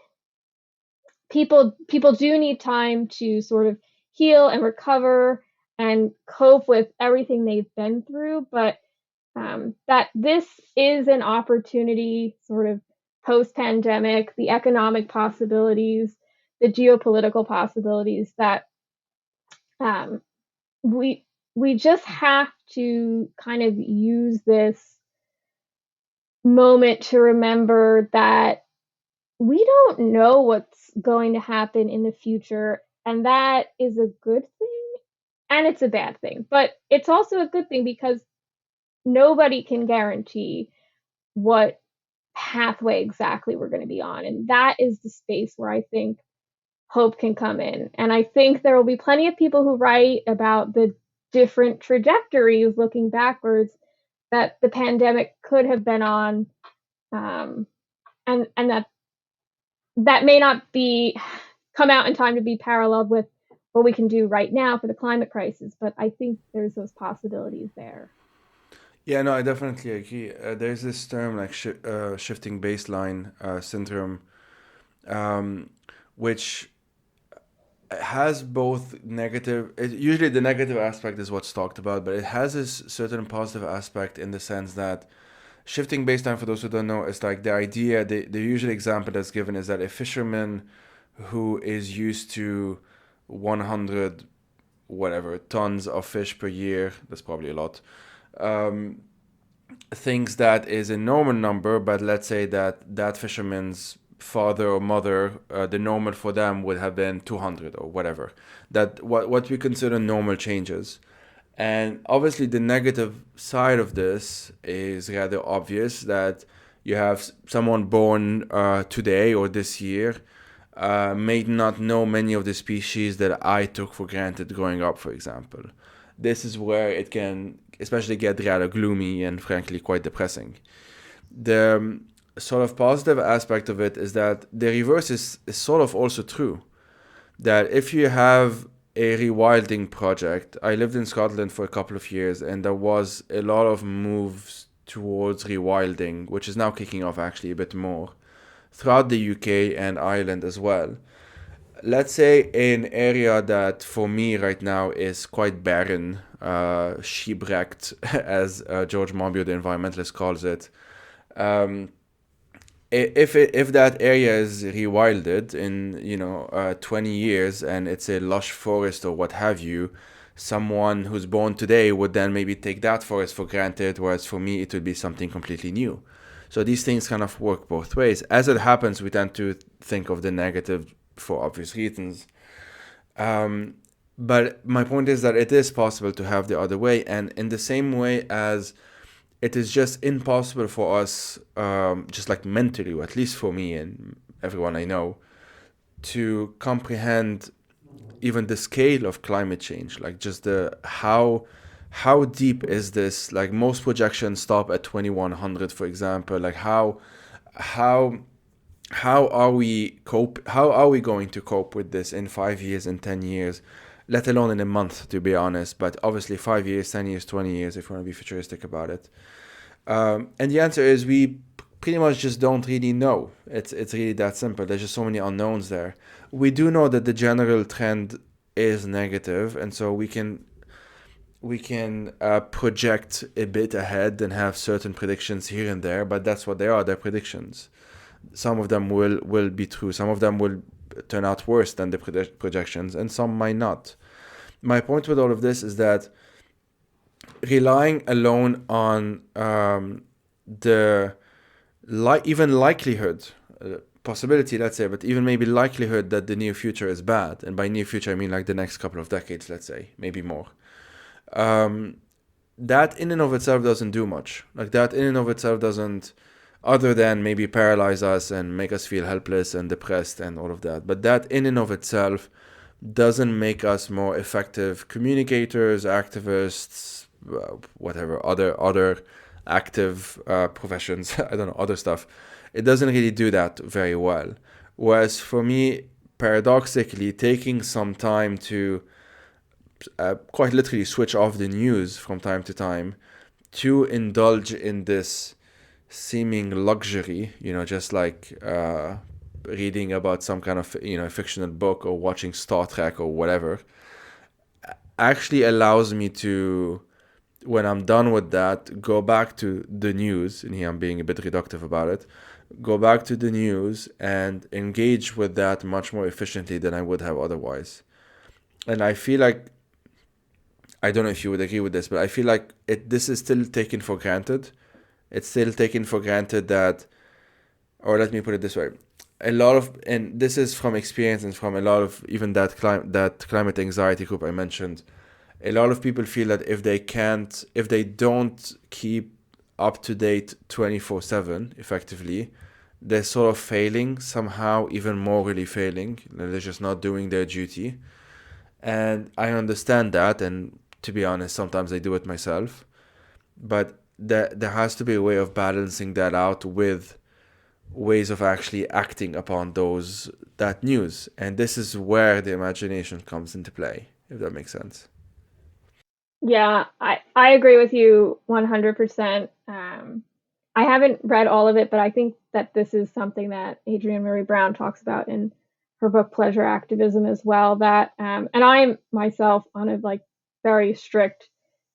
people do need time to sort of heal and recover and cope with everything they've been through, but that this is an opportunity, sort of post pandemic, the economic possibilities, the geopolitical possibilities, that um, we we just have to kind of use this moment to remember that we don't know what's going to happen in the future, and that is a good thing and it's a bad thing. But it's also a good thing because nobody can guarantee what pathway exactly we're going to be on. And that is the space where I think hope can come in. And I think there will be plenty of people who write about the different trajectories looking backwards that the pandemic could have been on, and that may not be come out in time to be paralleled with what we can do right now for the climate crisis, but I think there's those possibilities there. Yeah, no, I definitely agree. There's this term like shifting baseline syndrome, um, which has both negative. Usually, the negative aspect is what's talked about, but it has this certain positive aspect in the sense that shifting baseline, for those who don't know, is like the idea. The usual example that's given is that a fisherman who is used to 100 whatever tons of fish per year, that's probably a lot, um, thinks that is a normal number, but let's say that that fisherman's father or mother, the normal for them would have been 200 or whatever. That what we consider normal changes. And obviously, the negative side of this is rather obvious, that you have someone born today or this year, may not know many of the species that I took for granted growing up, for example. This is where it can especially get rather gloomy and frankly quite depressing. The sort of positive aspect of it is that the reverse is sort of also true. That if you have a rewilding project. I lived in Scotland for a couple of years, and there was a lot of moves towards rewilding, which is now kicking off actually a bit more throughout the UK and Ireland as well. Let's say an area that for me right now is quite barren, shipwrecked, as George Monbiot, the environmentalist, calls it. Um, if that area is rewilded in 20 years and it's a lush forest or what have you, someone who's born today would then maybe take that forest for granted, whereas for me it would be something completely new. So these things kind of work both ways. As it happens, we tend to think of the negative for obvious reasons. um, but my point is that it is possible to have the other way, and in the same way as it is just impossible for us, just like mentally, or at least for me and everyone I know, to comprehend even the scale of climate change. Like just the how deep is this? Like most projections stop at 2100, for example. Like how how are we cope? How are we going to cope with this in 5 years, in 10 years? Let alone in a month, to be honest. But obviously, 5 years, 10 years, 20 years, if we want to be futuristic about it. And the answer is we pretty much just don't really know. It's really that simple. There's just so many unknowns there. We do know that the general trend is negative, and so we can project a bit ahead and have certain predictions here and there. But that's what they are. They're predictions. Some of them will be true. Some of them will turn out worse than the projections, and some might not. My point with all of this is that relying alone on the even likelihood, possibility, let's say, but even maybe likelihood that the near future is bad, and by near future I mean like the next couple of decades, let's say, maybe more. Um, that in and of itself doesn't do much. Like that in and of itself doesn't, other than maybe paralyze us and make us feel helpless and depressed and all of that. But that in and of itself doesn't make us more effective communicators, activists, whatever other active professions. I don't know, other stuff. It doesn't really do that very well. Whereas for me, paradoxically, taking some time to quite literally switch off the news from time to time, to indulge in this seeming luxury, just like reading about some kind of fictional book or watching Star Trek or whatever, actually allows me to, when I'm done with that, go back to the news. And here I'm being a bit reductive about it. Go back to the news and engage with that much more efficiently than I would have otherwise. And I feel like, I don't know if you would agree with this, but I feel like this is still taken for granted. It's still taken for granted that, or let me put it this way, a lot of, and this is from experience and from a lot of even that climate anxiety group I mentioned, a lot of people feel that if they don't keep up to date 24/7 effectively, they're sort of failing somehow, even morally failing. They're just not doing their duty. And I understand that, and to be honest, sometimes I do it myself. But there has to be a way of balancing that out with ways of actually acting upon that news. And this is where the imagination comes into play, if that makes sense. Yeah, I agree with you 100%. I haven't read all of it, but I think that this is something that Adrienne Marie Brown talks about in her book Pleasure Activism as well. That and I'm myself on a like very strict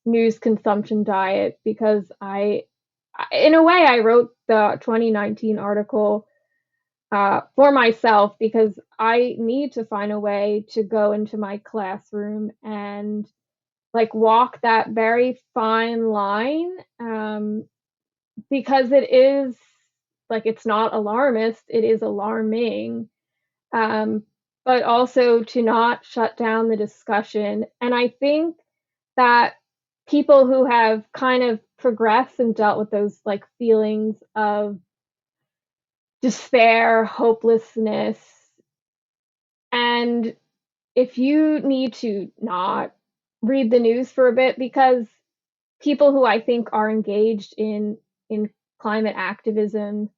news consumption diet because in a way, I wrote the 2019 article for myself because I need to find a way to go into my classroom and like walk that very fine line, because it is like it's not alarmist, it is alarming, um, but also to not shut down the discussion. And I think that people who have kind of progressed and dealt with those like feelings of despair, hopelessness, and if you need to not read the news for a bit, because people who I think are engaged in climate activism,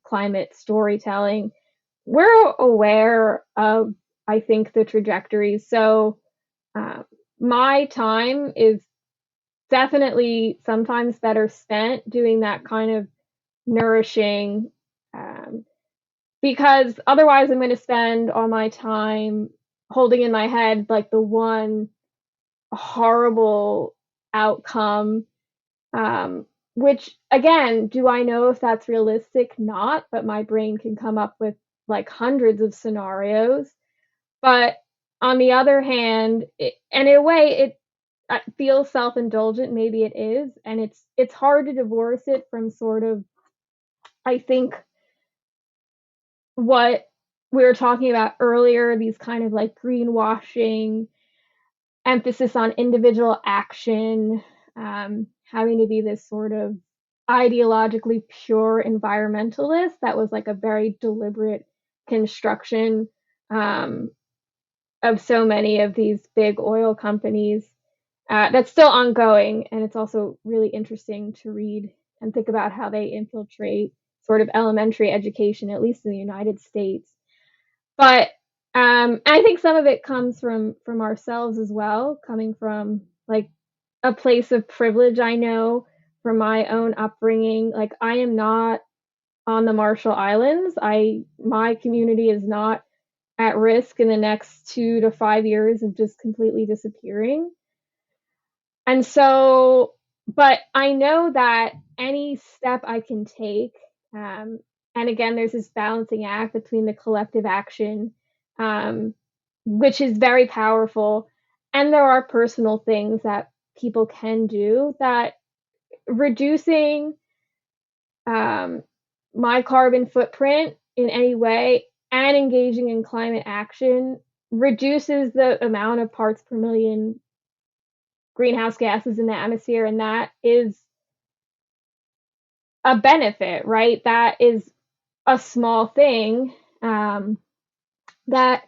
climate storytelling, we're aware of, I think, the trajectories. So Uh, my time is definitely sometimes better spent doing that kind of nourishing, um, because otherwise I'm going to spend all my time holding in my head like the one horrible outcome, um, which again, do I know if that's realistic? Not, but my brain can come up with like hundreds of scenarios. But on the other hand, and in a way, it feels self-indulgent. Maybe it is, and it's hard to divorce it from sort of, I think, what we were talking about earlier. These kind of like greenwashing, emphasis on individual action, having to be this sort of ideologically pure environmentalist. That was like a very deliberate construction, um, of so many of these big oil companies, that's still ongoing. And it's also really interesting to read and think about how they infiltrate sort of elementary education, at least in the United States. But I think some of it comes from ourselves as well, coming from like a place of privilege. I know from my own upbringing, like I am not on the Marshall Islands. My community is not at risk in the next 2 to 5 years of just completely disappearing. And so, but I know that any step I can take, um, and again, there's this balancing act between the collective action, um, which is very powerful, and there are personal things that people can do that reducing, um, my carbon footprint in any way and engaging in climate action reduces the amount of parts per million greenhouse gases in the atmosphere, and that is a benefit, right? That is a small thing, um, that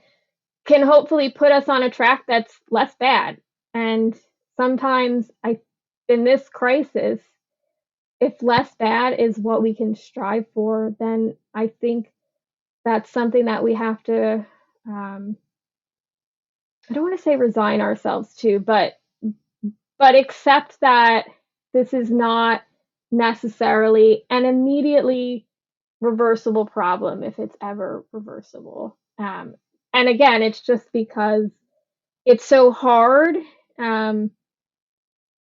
can hopefully put us on a track that's less bad. And sometimes in this crisis, if less bad is what we can strive for, then I think that's something that we have to, um, I don't want to say resign ourselves to, but accept that this is not necessarily an immediately reversible problem if it's ever reversible. And again, it's just because it's so hard. Um,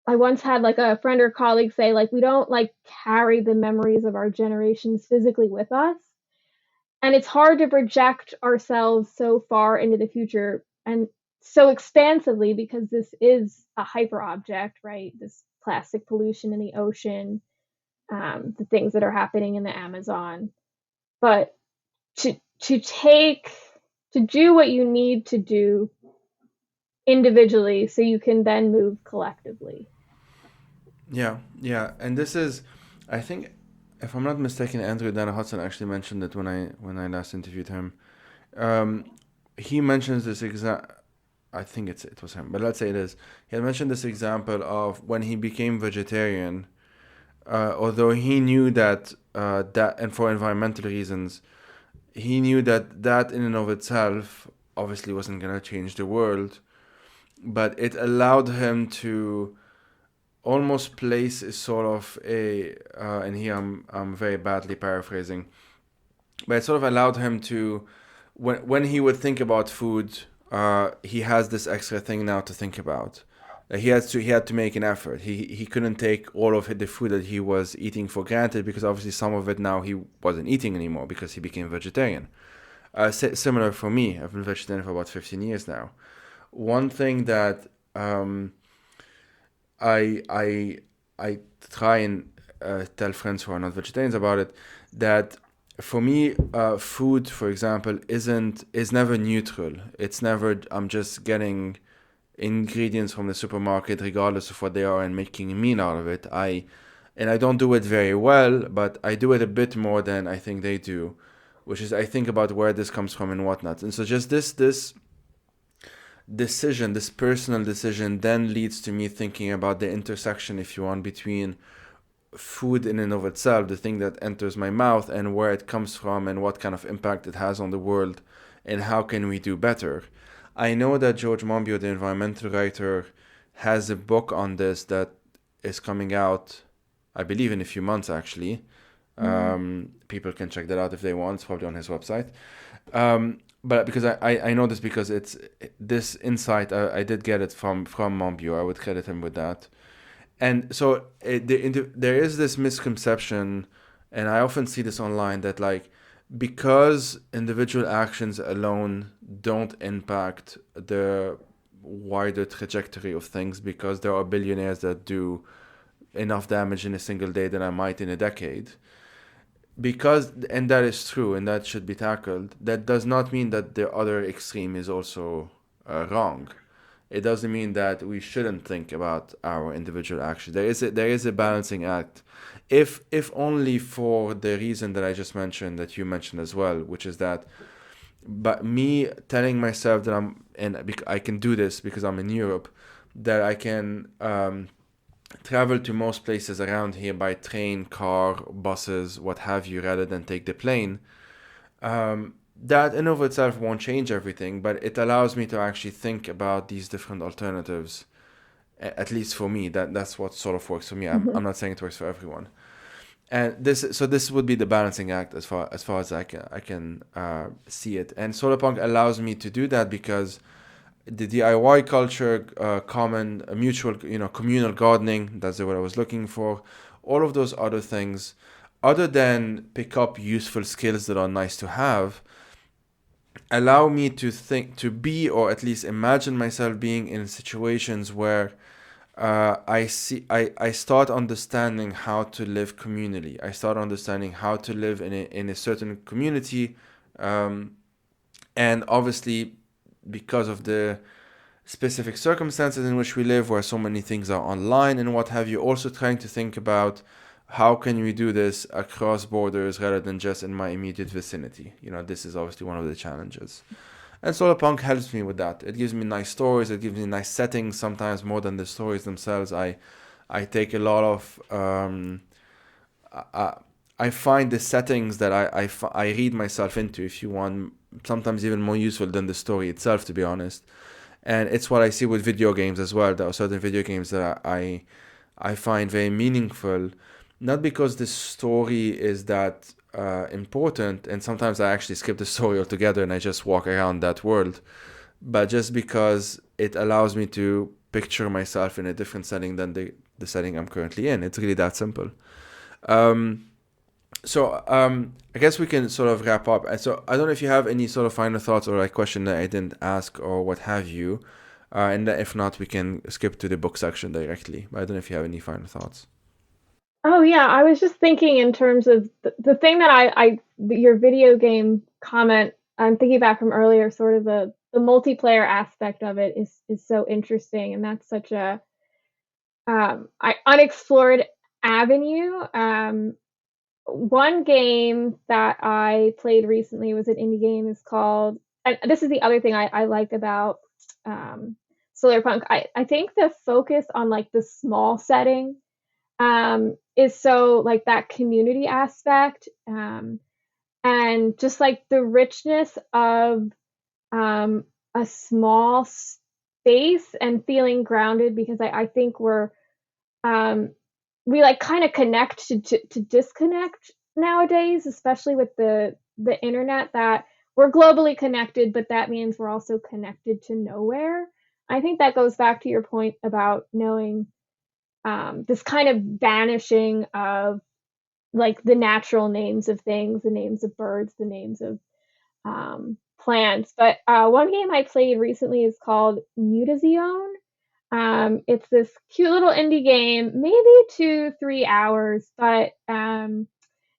I once had like a friend or colleague say, like, we don't like carry the memories of our generations physically with us. And it's hard to project ourselves so far into the future and so expansively because this is a hyper object, right? This plastic pollution in the ocean, the things that are happening in the Amazon. But to take to do what you need to do individually so you can then move collectively. Yeah, yeah, and this is, I think, if I'm not mistaken, Andrew Dana Hudson actually mentioned it when I last interviewed him. Um, he mentions this exact. I think it was him, but let's say it is. He had mentioned this example of when he became vegetarian. Although he knew that, and for environmental reasons, he knew that in and of itself obviously wasn't gonna change the world, but it allowed him to almost place a sort of a and here I'm very badly paraphrasing, but it sort of allowed him to, when he would think about food, he has this extra thing now to think about. He had to make an effort. He couldn't take all of the food that he was eating for granted because obviously some of it now he wasn't eating anymore because he became vegetarian. Similar for me, I've been vegetarian for about 15 years now. One thing that I I I try and tell friends who are not vegetarians about it, that for me, food, for example, is never neutral. It's never I'm just getting ingredients from the supermarket, regardless of what they are, and making a meal out of it. I don't do it very well, but I do it a bit more than I think they do, which is I think about where this comes from and whatnot. And so just this decision, this personal decision, then leads to me thinking about the intersection, if you want, between food in and of itself, the thing that enters my mouth, and where it comes from, and what kind of impact it has on the world, and how can we do better. I know that George Monbiot, the environmental writer, has a book on this that is coming out, I believe, in a few months actually. Mm. People can check that out if they want. It's probably on his website. But because I know this because it's this insight I did get it from Monbiot. I would credit him with that. And so there is this misconception, and I often see this online, that like because individual actions alone don't impact the wider trajectory of things, because there are billionaires that do enough damage in a single day than I might in a decade. Because, and that is true, and that should be tackled. That does not mean that the other extreme is also wrong. It doesn't mean that we shouldn't think about our individual actions. There is a balancing act, if only for the reason that I just mentioned, that you mentioned as well, which is that, but me telling myself that I can do this because I'm in Europe, that I can travel to most places around here by train, car, buses, what have you, rather than take the plane. That in of itself won't change everything, but it allows me to actually think about these different alternatives. At least for me, that's what sort of works for me. I'm not saying it works for everyone. And this would be the balancing act, as far as I can see it. And solar punk allows me to do that because the DIY culture, common, mutual, communal gardening. That's the word I was looking for. All of those other things, other than pick up useful skills that are nice to have, allow me to think, to be, or at least imagine myself being in situations where I start understanding how to live communally. I start understanding how to live in a certain community, um, and obviously because of the specific circumstances in which we live, where so many things are online and what have you, also trying to think about how can we do this across borders rather than just in my immediate vicinity. This is obviously one of the challenges. And Solarpunk helps me with that. It gives me nice stories, it gives me nice settings, sometimes more than the stories themselves. I take a lot of I, I find the settings that I read myself into, if you want, sometimes even more useful than the story itself, to be honest. And it's what I see with video games as well. There are certain video games that I find very meaningful, not because the story is that important, and sometimes I actually skip the story altogether and I just walk around that world, but just because it allows me to picture myself in a different setting than the setting I'm currently in. It's really that simple. Um, so I guess we can sort of wrap up. And so I don't know if you have any sort of final thoughts or like question that I didn't ask or what have you. And if not, we can skip to the book section directly. But I don't know if you have any final thoughts. Oh yeah, I was just thinking in terms of the thing that your video game comment, I'm thinking back from earlier, sort of the multiplayer aspect of it is so interesting, and that's such a unexplored avenue. One game that I played recently was an indie game. Is called, and this is the other thing I like about um, Solar Punk. I think the focus on like the small setting is so like that community aspect, and just like the richness of um, a small space and feeling grounded, because I think um, we like kind of connect to disconnect nowadays, especially with the internet, that we're globally connected, but that means we're also connected to nowhere. I think that goes back to your point about knowing this kind of vanishing of like the natural names of things, the names of birds, the names of plants. But one game I played recently is called Mutazione. It's this cute little indie game, maybe 2-3 hours, but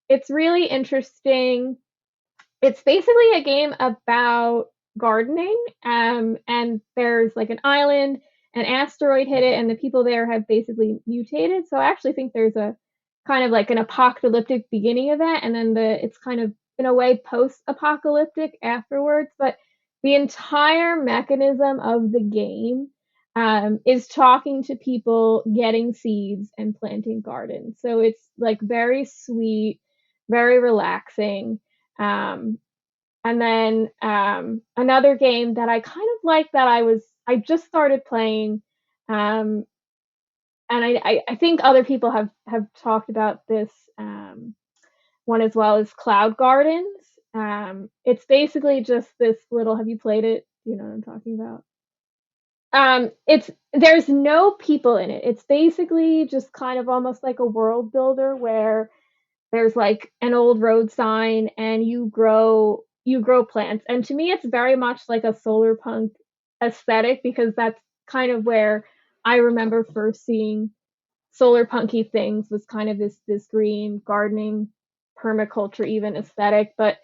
it's really interesting. It's basically a game about gardening, and there's like an island, an asteroid hit it, and the people there have basically mutated. So I actually think there's a kind of like an apocalyptic beginning of that, and then it's kind of in a way post-apocalyptic afterwards. But the entire mechanism of the game is talking to people, getting seeds, and planting gardens. So it's like very sweet, very relaxing. Um, And then another game that I kind of like that I just started playing, um, and I think other people have talked about this one as well, is Cloud Gardens. It's basically just this little. Have you played it? Do you know what I'm talking about? It's there's no people in it. It's basically just kind of almost like a world builder where there's like an old road sign and you grow plants. And to me it's very much like a solar punk aesthetic, because that's kind of where I remember first seeing solar punky things, was kind of this green gardening permaculture even aesthetic, but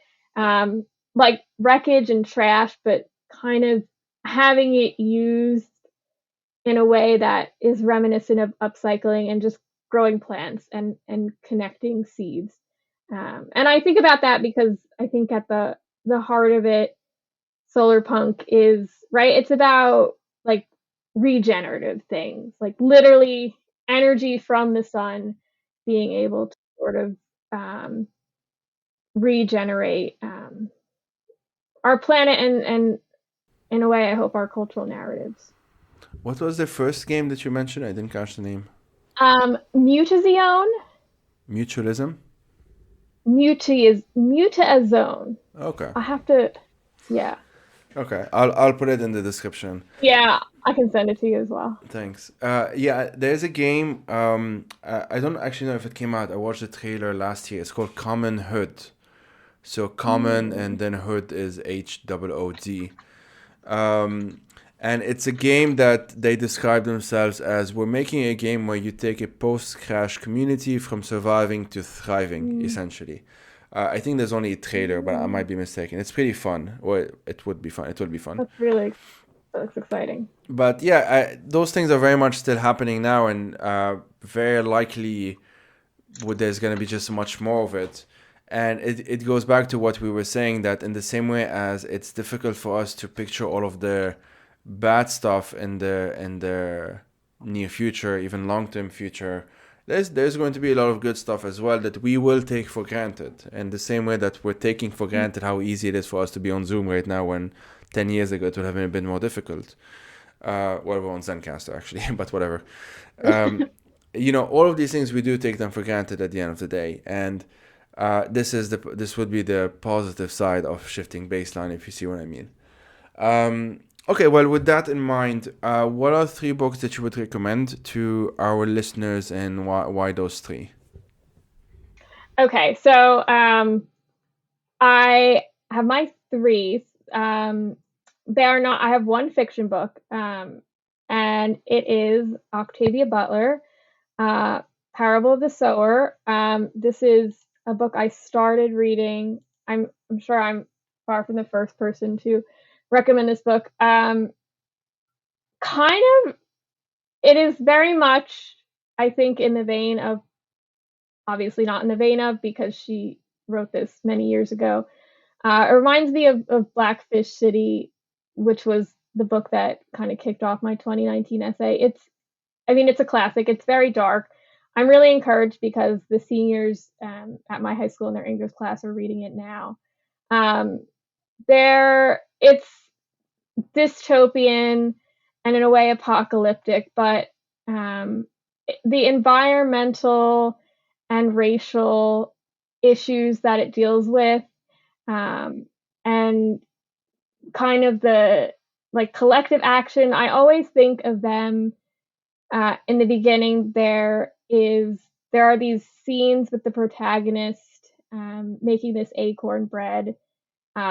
like wreckage and trash, but kind of having it used in a way that is reminiscent of upcycling and just growing plants and connecting seeds. And I think about that because I think at the heart of it, solar punk is right. It's about like regenerative things, like literally energy from the sun being able to sort of regenerate our planet and in a way, I hope our cultural narratives. What was the first game that you mentioned? I didn't catch the name. Mutazione. Mutualism? Mutazone. Okay. I have to, yeah, Okay. I'll put it in the description. yeah. I can send it to you as well. Thanks. Yeah, there's a game. I don't actually know if it came out. I watched the trailer last year. It's called Common Hood. So common Mm. and then hood is HOOD. And it's a game that they describe themselves as, we're making a game where you take a post-crash community from surviving to thriving, Mm. essentially. I think there's only a trailer, but I might Mm. be mistaken. It's pretty fun. Or it would be fun. It will be fun. That's really that looks exciting. But yeah, those things are very much still happening now, and very likely there's going to be just much more of it. And it goes back to what we were saying, that in the same way as it's difficult for us to picture all of the bad stuff in the near future, even long term future, there's going to be a lot of good stuff as well that we will take for granted. In the same way that we're taking for granted how easy it is for us to be on Zoom right now, when 10 years ago it would have been a bit more difficult. Well, we're on Zencaster actually, but whatever. Um, all of these things, we do take them for granted at the end of the day, and this would be the positive side of shifting baseline, if you see what I mean. Okay, well, with that in mind, what are three books that you would recommend to our listeners, and why those three? Okay, so I have my three. They are not. I have one fiction book, and it is Octavia Butler, uh, Parable of the Sower. This is a book I started reading. I'm sure I'm far from the first person to recommend this book. Kind of, it is very much, I think, in the vein of, obviously not in the vein of, because she wrote this many years ago. It reminds me of Blackfish City, which was the book that kind of kicked off my 2019 essay. I mean, it's a classic. It's very dark. I'm really encouraged because the seniors at my high school in their English class are reading it now. It's dystopian and in a way apocalyptic, but um, the environmental and racial issues that it deals with, um, and kind of the like collective action. I always think of them in the beginning. There are these scenes with the protagonist making this acorn bread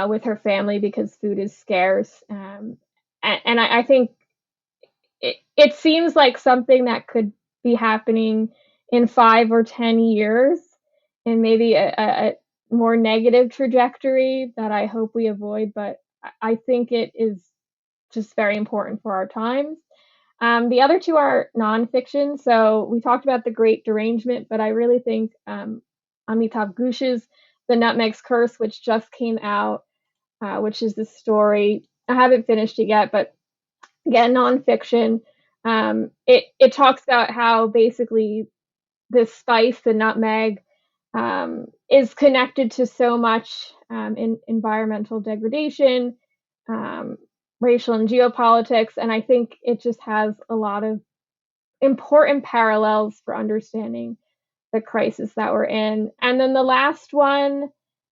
with her family because food is scarce, and I think it seems like something that could be happening in 5 or 10 years, and maybe a more negative trajectory that I hope we avoid. But I think it is just very important for our times. The other two are nonfiction. So we talked about The Great Derangement, but I really think Amitav Ghosh's The Nutmeg's Curse, which just came out, which is the story. I haven't finished it yet, but again, nonfiction. It talks about how basically this spice, the nutmeg, is connected to so much in environmental degradation, um, racial and geopolitics, and I think it just has a lot of important parallels for understanding the crisis that we're in. And then the last one,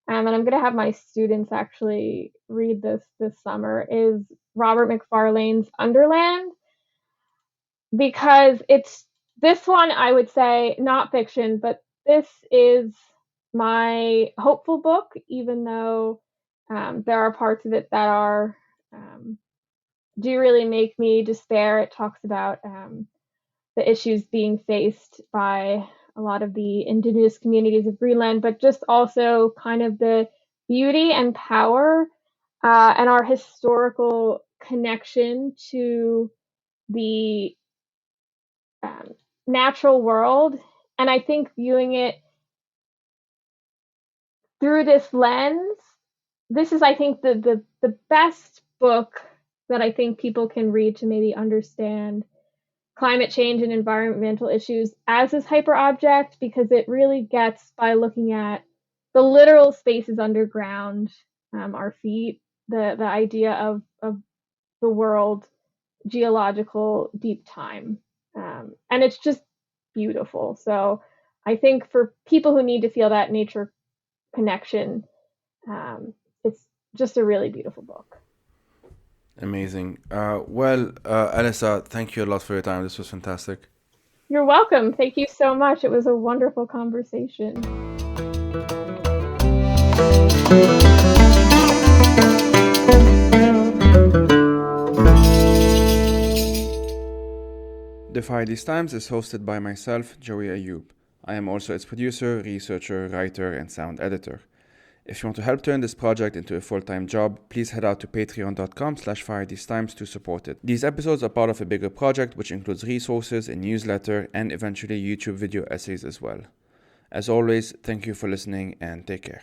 and I'm going to have my students actually read this summer, is Robert McFarlane's Underland, because it's this one, I would say, not fiction, but this is my hopeful book, even though there are parts of it that are do really make me despair. It talks about the issues being faced by a lot of the indigenous communities of Greenland, but just also kind of the beauty and power and our historical connection to the um, natural world. And I think viewing it through this lens, this is, I think, the best book that I think people can read to maybe understand climate change and environmental issues as this hyperobject, because it really gets by looking at the literal spaces underground, our feet, the idea of the world, geological deep time, and it's just beautiful. So I think for people who need to feel that nature connection, it's just a really beautiful book. Amazing. Alyssa, thank you a lot for your time. This was fantastic. You're welcome. Thank you so much. It was a wonderful conversation. Defy These Times is hosted by myself, Joey Ayoub. I am also its producer, researcher, writer, and sound editor. If you want to help turn this project into a full-time job, please head out to patreon.com/firethesetimes to support it. These episodes are part of a bigger project which includes resources, a newsletter, and eventually YouTube video essays as well. As always, thank you for listening and take care.